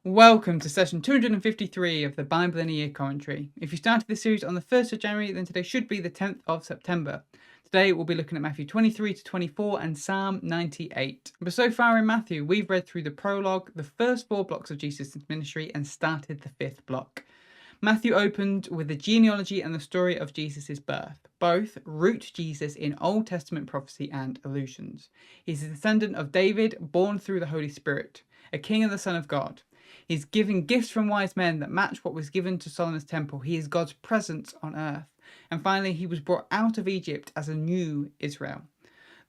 Welcome to session 253 of the Bible in a Year commentary. If you started this series on the 1st of January, then today should be the 10th of September. Today we'll be looking at Matthew 23 to 24 and Psalm 98. But so far in Matthew, we've read through the prologue, the first 4 blocks of Jesus' ministry, and started the 5th block. Matthew opened with the genealogy and the story of Jesus' birth. Both root Jesus in Old Testament prophecy and allusions. He's a descendant of David, born through the Holy Spirit, a king and the Son of God. He's given gifts from wise men that match what was given to Solomon's temple. He is God's presence on earth. And finally, he was brought out of Egypt as a new Israel.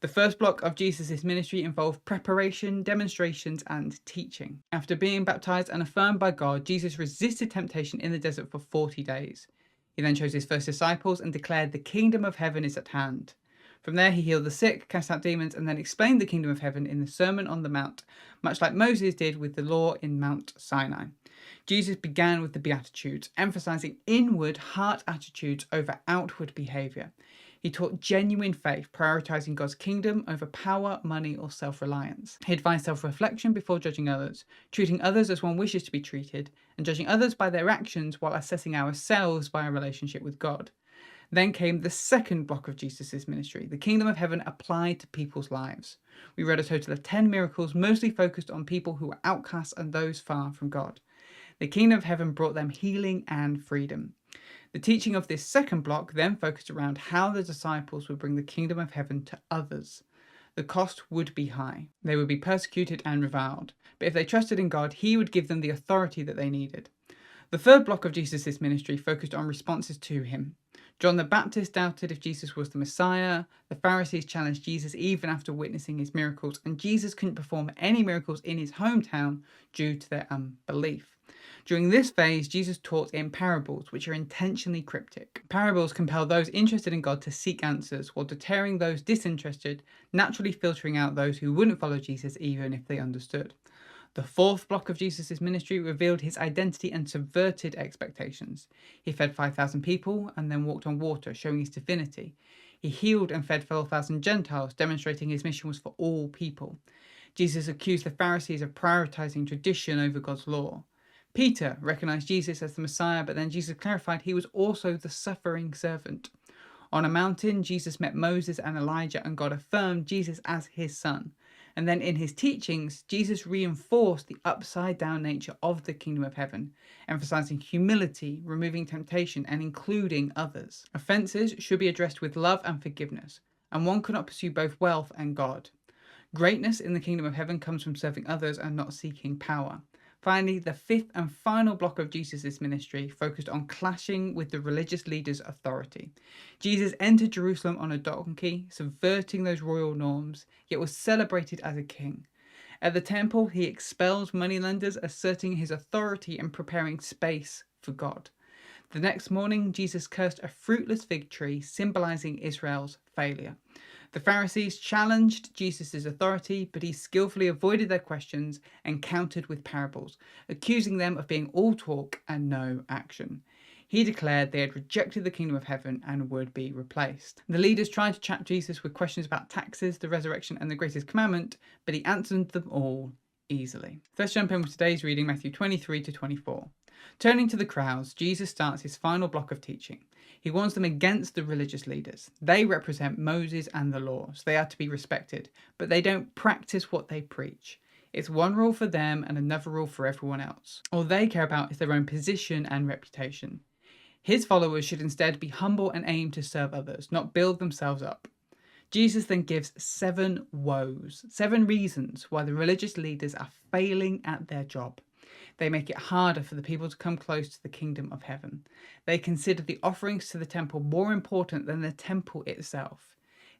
The first block of Jesus' ministry involved preparation, demonstrations, and teaching. After being baptized and affirmed by God, Jesus resisted temptation in the desert for 40 days. He then chose his first disciples and declared the kingdom of heaven is at hand. From there, he healed the sick, cast out demons, and then explained the kingdom of heaven in the Sermon on the Mount, much like Moses did with the law in Mount Sinai. Jesus began with the Beatitudes, emphasizing inward heart attitudes over outward behavior. He taught genuine faith, prioritizing God's kingdom over power, money, or self-reliance. He advised self-reflection before judging others, treating others as one wishes to be treated, and judging others by their actions while assessing ourselves by our relationship with God. Then came the second block of Jesus' ministry, the kingdom of heaven applied to people's lives. We read a total of 10 miracles, mostly focused on people who were outcasts and those far from God. The kingdom of heaven brought them healing and freedom. The teaching of this second block then focused around how the disciples would bring the kingdom of heaven to others. The cost would be high. They would be persecuted and reviled. But if they trusted in God, he would give them the authority that they needed. The third block of Jesus' ministry focused on responses to him. John the Baptist doubted if Jesus was the Messiah, the Pharisees challenged Jesus even after witnessing his miracles, and Jesus couldn't perform any miracles in his hometown due to their unbelief. During this phase, Jesus taught in parables, which are intentionally cryptic. Parables compel those interested in God to seek answers, while deterring those disinterested, naturally filtering out those who wouldn't follow Jesus even if they understood. The fourth block of Jesus' ministry revealed his identity and subverted expectations. He fed 5,000 people and then walked on water, showing his divinity. He healed and fed 4,000 Gentiles, demonstrating his mission was for all people. Jesus accused the Pharisees of prioritizing tradition over God's law. Peter recognized Jesus as the Messiah, but then Jesus clarified he was also the suffering servant. On a mountain, Jesus met Moses and Elijah, and God affirmed Jesus as his son. And then in his teachings, Jesus reinforced the upside-down nature of the kingdom of heaven, emphasizing humility, removing temptation, and including others. Offenses should be addressed with love and forgiveness, and one cannot pursue both wealth and God. Greatness in the kingdom of heaven comes from serving others and not seeking power. Finally, the fifth and final block of Jesus' ministry focused on clashing with the religious leaders' authority. Jesus entered Jerusalem on a donkey, subverting those royal norms, yet was celebrated as a king. At the temple, he expelled moneylenders, asserting his authority and preparing space for God. The next morning, Jesus cursed a fruitless fig tree, symbolizing Israel's failure. The Pharisees challenged Jesus' authority, but he skillfully avoided their questions and countered with parables, accusing them of being all talk and no action. He declared they had rejected the kingdom of heaven and would be replaced. The leaders tried to trap Jesus with questions about taxes, the resurrection, and the greatest commandment, but he answered them all easily. Let's jump in with today's reading, Matthew 23 to 24. Turning to the crowds, Jesus starts his final block of teaching. He warns them against the religious leaders. They represent Moses and the law, so they are to be respected, but they don't practice what they preach. It's one rule for them and another rule for everyone else. All they care about is their own position and reputation. His followers should instead be humble and aim to serve others, not build themselves up. Jesus then gives 7 woes, 7 reasons why the religious leaders are failing at their job. They make it harder for the people to come close to the kingdom of heaven. They consider the offerings to the temple more important than the temple itself.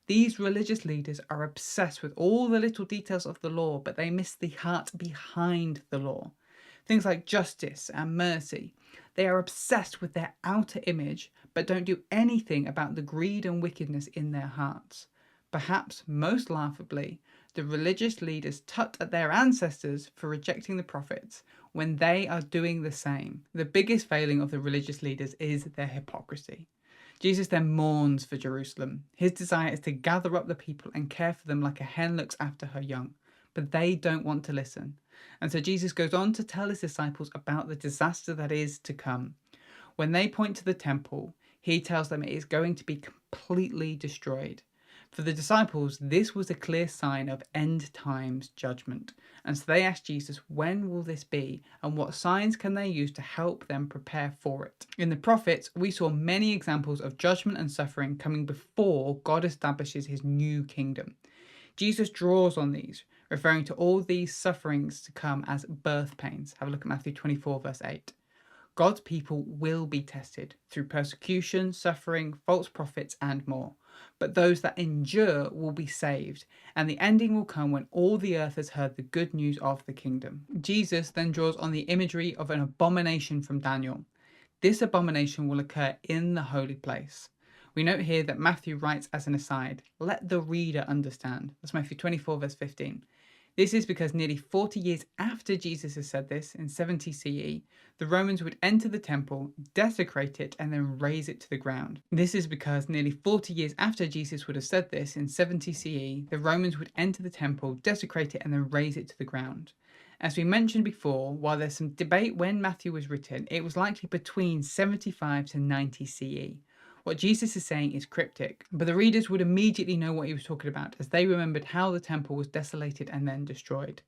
These religious leaders are obsessed with all the little details of the law, but they miss the heart behind the law. Things like justice and mercy. They are obsessed with their outer image, but don't do anything about the greed and wickedness in their hearts. Perhaps most laughably, the religious leaders tut at their ancestors for rejecting the prophets when they are doing the same. The biggest failing of the religious leaders is their hypocrisy. Jesus then mourns for Jerusalem. His desire is to gather up the people and care for them like a hen looks after her young. But they don't want to listen. And so Jesus goes on to tell his disciples about the disaster that is to come. When they point to the temple, he tells them it is going to be completely destroyed. For the disciples, this was a clear sign of end times judgment. And so they asked Jesus, when will this be? And what signs can they use to help them prepare for it? In the prophets, we saw many examples of judgment and suffering coming before God establishes his new kingdom. Jesus draws on these, referring to all these sufferings to come as birth pains. Have a look at Matthew 24, verse 8. God's people will be tested through persecution, suffering, false prophets, and more. But those that endure will be saved, and the ending will come when all the earth has heard the good news of the kingdom. Jesus then draws on the imagery of an abomination from Daniel. This abomination will occur in the holy place. We note here that Matthew writes as an aside, let the reader understand. That's Matthew 24, verse 15. This is because nearly 40 years after Jesus has said this, in 70 CE, the Romans would enter the temple, desecrate it, and then raze it to the ground. This is because nearly 40 years after Jesus would have said this, in 70 CE, the Romans would enter the temple, desecrate it, and then raze it to the ground. As we mentioned before, while there's some debate when Matthew was written, it was likely between 75 to 90 CE. What Jesus is saying is cryptic, but the readers would immediately know what he was talking about as they remembered how the temple was desolated and then destroyed.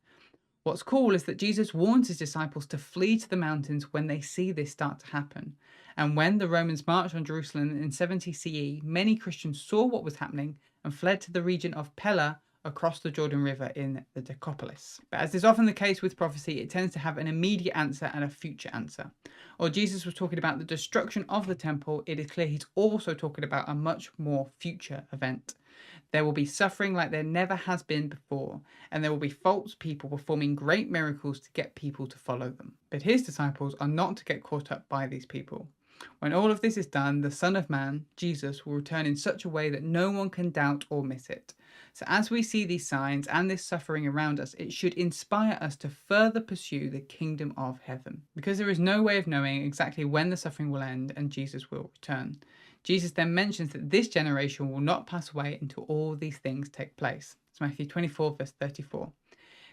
What's cool is that Jesus warns his disciples to flee to the mountains when they see this start to happen. And when the Romans marched on Jerusalem in 70 CE, many Christians saw what was happening and fled to the region of Pella across the Jordan River in the Decapolis. But as is often the case with prophecy, it tends to have an immediate answer and a future answer. Or Jesus was talking about the destruction of the temple, it is clear he's also talking about a much more future event. There will be suffering like there never has been before, and there will be false people performing great miracles to get people to follow them. But his disciples are not to get caught up by these people. When all of this is done, the Son of Man, Jesus, will return in such a way that no one can doubt or miss it. So as we see these signs and this suffering around us, it should inspire us to further pursue the kingdom of heaven. Because there is no way of knowing exactly when the suffering will end and Jesus will return. Jesus then mentions that this generation will not pass away until all these things take place. It's Matthew 24, verse 34.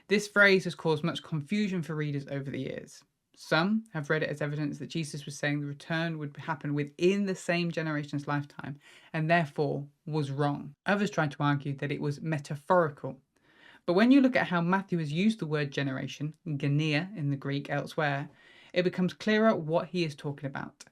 This phrase has caused much confusion for readers over the years. Some have read it as evidence that Jesus was saying the return would happen within the same generation's lifetime and therefore was wrong. Others tried to argue that it was metaphorical. But when you look at how Matthew has used the word generation, genea in the Greek elsewhere, it becomes clearer what he is talking about.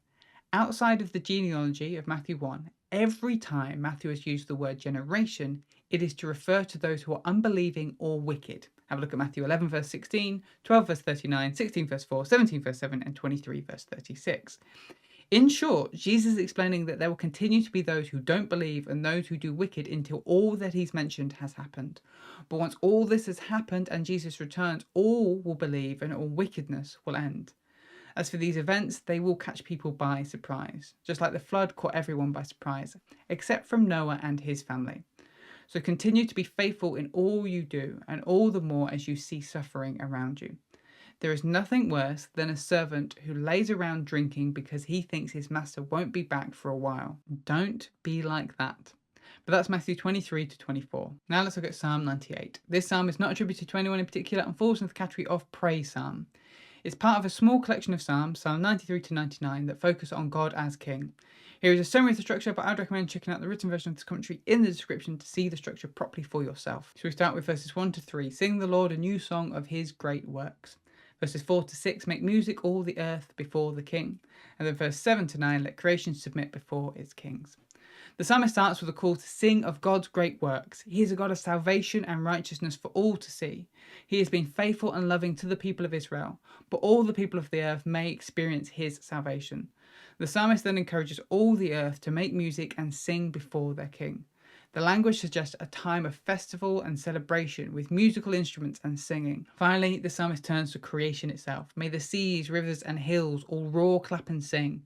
Outside of the genealogy of Matthew 1, every time Matthew has used the word generation, it is to refer to those who are unbelieving or wicked. Have a look at Matthew 11, verse 16, 12, verse 39, 16, verse 4, 17, verse 7, and 23, verse 36. In short, Jesus is explaining that there will continue to be those who don't believe and those who do wicked until all that he's mentioned has happened. But once all this has happened and Jesus returns, all will believe and all wickedness will end. As for these events, they will catch people by surprise, just like the flood caught everyone by surprise, except from Noah and his family. So continue to be faithful in all you do, and all the more as you see suffering around you. There is nothing worse than a servant who lays around drinking because he thinks his master won't be back for a while. Don't be like that. But that's Matthew 23 to 24. Now let's look at Psalm 98. This psalm is not attributed to anyone in particular and falls into the category of praise psalm. It's part of a small collection of psalms, Psalm 93 to 99, that focus on God as King. Here is a summary of the structure, but I'd recommend checking out the written version of this commentary in the description to see the structure properly for yourself. So we start with verses 1 to 3. Sing the Lord a new song of his great works. Verses 4 to 6. Make music all the earth before the King. And then verse 7 to 9. Let creation submit before its kings. The psalmist starts with a call to sing of God's great works. He is a God of salvation and righteousness for all to see. He has been faithful and loving to the people of Israel, but all the people of the earth may experience his salvation. The psalmist then encourages all the earth to make music and sing before their king. The language suggests a time of festival and celebration with musical instruments and singing. Finally, the psalmist turns to creation itself. May the seas, rivers, and hills all roar, clap, and sing.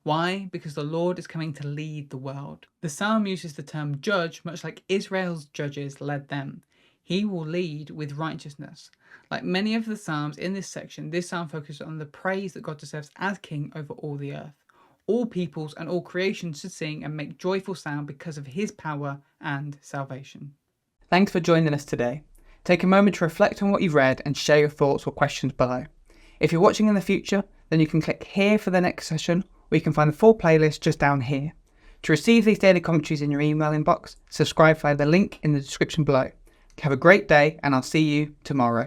Why? Because the Lord is coming to lead the world. The psalm uses the term judge much like Israel's judges led them. He will lead with righteousness. Like many of the psalms in this section, this psalm focuses on the praise that God deserves as king over all the earth. All peoples and all creation should sing and make joyful sound because of his power and salvation. Thanks for joining us today. Take a moment to reflect on what you've read and share your thoughts or questions below. If you're watching in the future, then you can click here for the next session, or you can find the full playlist just down here. To receive these daily commentaries in your email inbox, subscribe via the link in the description below. Have a great day, and I'll see you tomorrow.